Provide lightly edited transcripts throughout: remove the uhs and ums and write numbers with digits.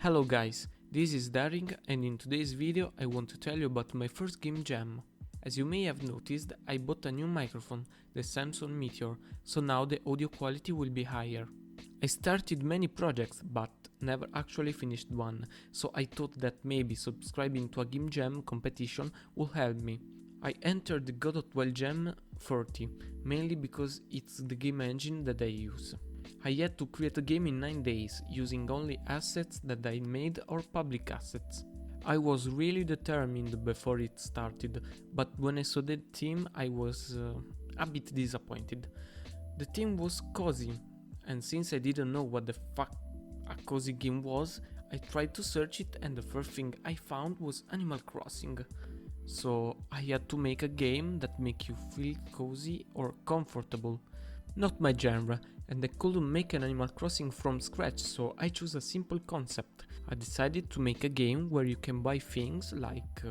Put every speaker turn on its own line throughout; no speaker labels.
Hello guys, this is Daring and in today's video I want to tell you about my first game jam. As you may have noticed, I bought a new microphone, the Samsung Meteor, so now the audio quality will be higher. I started many projects but never actually finished one, so I thought that maybe subscribing to a game jam competition will help me. I entered the God of Wild Jam 40, mainly because it's the game engine that I use. I had to create a game in 9 days, using only assets that I made or public assets. I was really determined before it started, but when I saw the team I was a bit disappointed. The team was cozy, and since I didn't know what the fuck a cozy game was, I tried to search it and the first thing I found was Animal Crossing. So I had to make a game that make you feel cozy or comfortable. Not my genre, and I couldn't make an Animal Crossing from scratch, so I chose a simple concept. I decided to make a game where you can buy things, like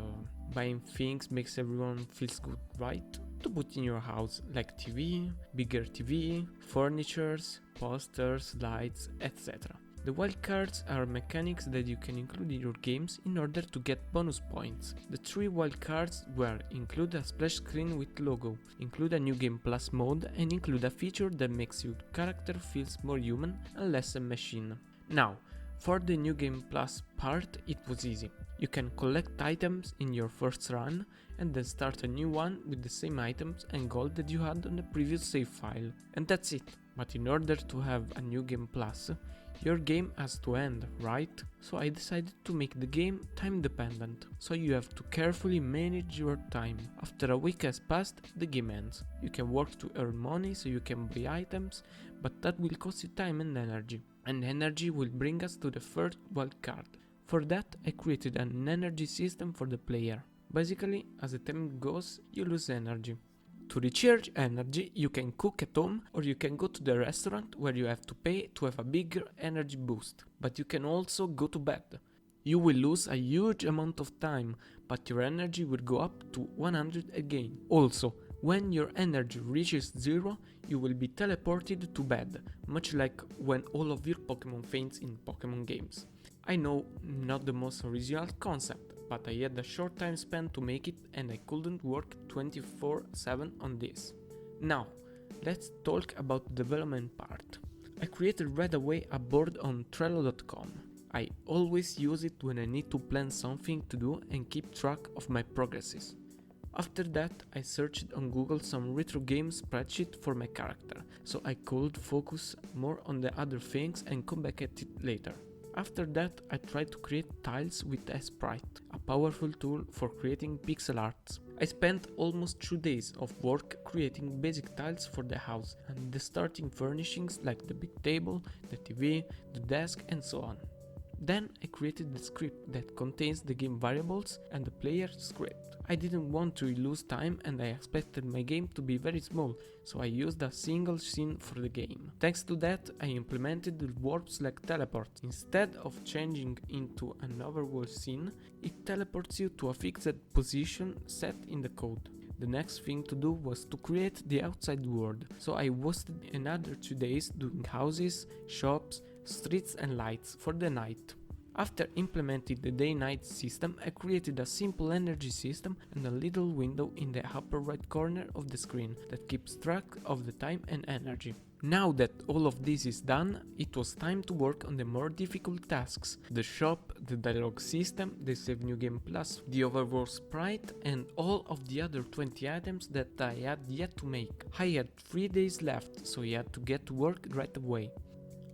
buying things makes everyone feels good, right? To put in your house, like TV, bigger TV, furnitures, posters, lights, etc. The wildcards are mechanics that you can include in your games in order to get bonus points. The 3 wildcards were include a splash screen with logo, include a new game plus mode and include a feature that makes your character feels more human and less a machine. Now, for the new game plus part it was easy. You can collect items in your first run and then start a new one with the same items and gold that you had on the previous save file. And that's it. But in order to have a new game plus, your game has to end, right? So I decided to make the game time dependent, so you have to carefully manage your time. After a week has passed, the game ends. You can work to earn money so you can buy items, but that will cost you time and energy will bring us to the third wildcard. For that I created an energy system for the player. Basically, as the time goes, you lose energy. To recharge energy, you can cook at home or you can go to the restaurant where you have to pay to have a bigger energy boost. But you can also go to bed. You will lose a huge amount of time, but your energy will go up to 100 again. Also, when your energy reaches 0, you will be teleported to bed, much like when all of your Pokemon faints in Pokemon games. I know, not the most original concept, but I had a short time span to make it and I couldn't work 24/7 on this. Now, let's talk about the development part. I created right away a board on Trello.com. I always use it when I need to plan something to do and keep track of my progresses. After that, I searched on Google some retro game spreadsheet for my character, so I could focus more on the other things and come back at it later. After that, I tried to create tiles with Sprite, a powerful tool for creating pixel arts. I spent almost 2 days of work creating basic tiles for the house and the starting furnishings like the big table, the TV, the desk and so on. Then I created the script that contains the game variables and the player script. I didn't want to lose time and I expected my game to be very small, so I used a single scene for the game. Thanks to that, I implemented the warps like teleport. Instead of changing into an overworld scene, it teleports you to a fixed position set in the code. The next thing to do was to create the outside world, so I wasted another 2 days doing houses, shops, streets and lights for the night. After implementing the day-night system, I created a simple energy system and a little window in the upper right corner of the screen that keeps track of the time and energy. Now that all of this is done, it was time to work on the more difficult tasks: the shop, the dialogue system, the save new game plus, the overworld sprite and all of the other 20 items that I had yet to make. I had 3 days left, so I had to get to work right away.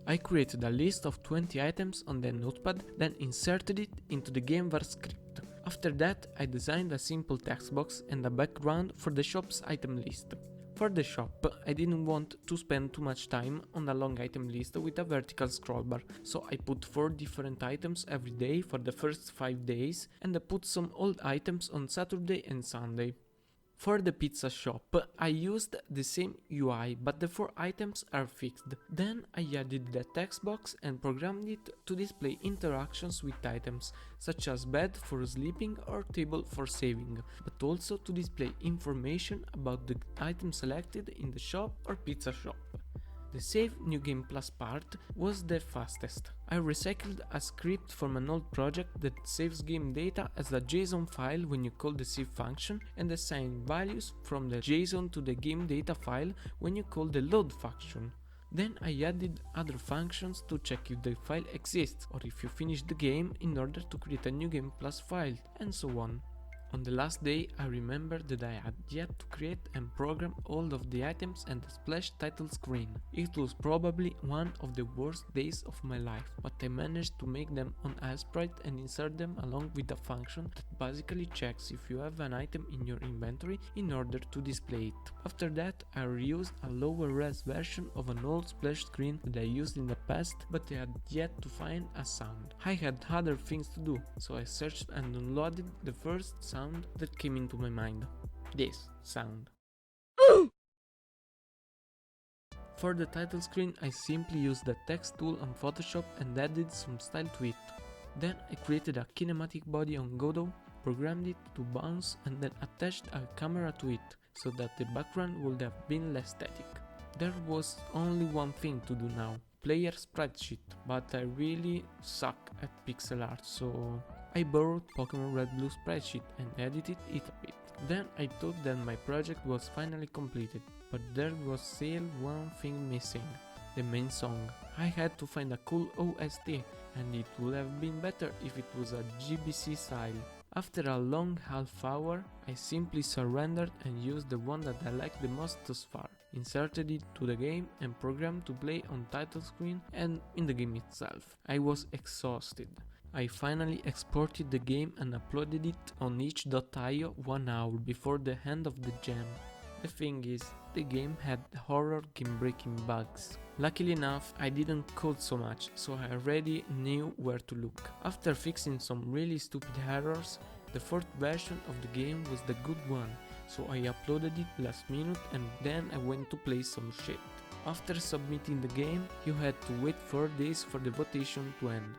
I created a list of 20 items on the notepad, then inserted it into the GameVar script. After that, I designed a simple text box and a background for the shop's item list. For the shop, I didn't want to spend too much time on a long item list with a vertical scrollbar, so I put 4 different items every day for the first 5 days and I put some old items on Saturday and Sunday. For the pizza shop, I used the same UI, but the 4 items are fixed. Then I added the text box and programmed it to display interactions with items, such as bed for sleeping or table for saving, but also to display information about the item selected in the shop or pizza shop. The Save New Game Plus part was the fastest. I recycled a script from an old project that saves game data as a JSON file when you call the save function and assign values from the JSON to the game data file when you call the load function. Then I added other functions to check if the file exists or if you finish the game in order to create a New Game Plus file, and so on. On the last day, I remembered that I had yet to create and program all of the items and the splash title screen. It was probably one of the worst days of my life, but I managed to make them on Sprite and insert them along with a function that basically checks if you have an item in your inventory in order to display it. After that, I reused a lower res version of an old splash screen that I used in the past, but I had yet to find a sound. I had other things to do, so I searched and downloaded the first sound that came into my mind. This sound. For the title screen, I simply used the text tool on Photoshop and added some style to it. Then I created a kinematic body on Godot, programmed it to bounce and then attached a camera to it so that the background would have been less static. There was only one thing to do now, player sprite sheet, but I really suck at pixel art, so I borrowed Pokemon Red Blue sprite sheet and edited it a bit. Then I thought that my project was finally completed, but there was still one thing missing, the main song. I had to find a cool OST, and it would have been better if it was a GBC style. After a long half hour, I simply surrendered and used the one that I liked the most thus far, inserted it to the game and programmed to play on title screen and in the game itself. I was exhausted. I finally exported the game and uploaded it on itch.io 1 hour before the end of the jam. The thing is, the game had horror game-breaking bugs. Luckily enough, I didn't code so much, so I already knew where to look. After fixing some really stupid errors, the fourth version of the game was the good one, so I uploaded it last minute and then I went to play some shit. After submitting the game, you had to wait 4 days for the votation to end.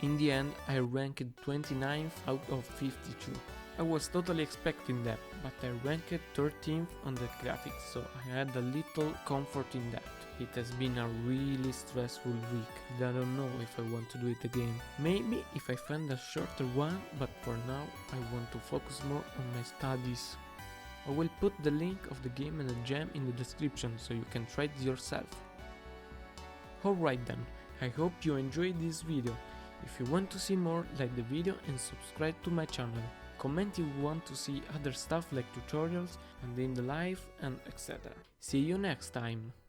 In the end, I ranked 29th out of 52. I was totally expecting that, but I ranked 13th on the graphics, so I had a little comfort in that. It has been a really stressful week, and I don't know if I want to do it again. Maybe if I find a shorter one, but for now I want to focus more on my studies. I will put the link of the game and the jam in the description so you can try it yourself. Alright then, I hope you enjoyed this video. If you want to see more, like the video and subscribe to my channel. Comment if you want to see other stuff like tutorials and in the life and etc. See you next time!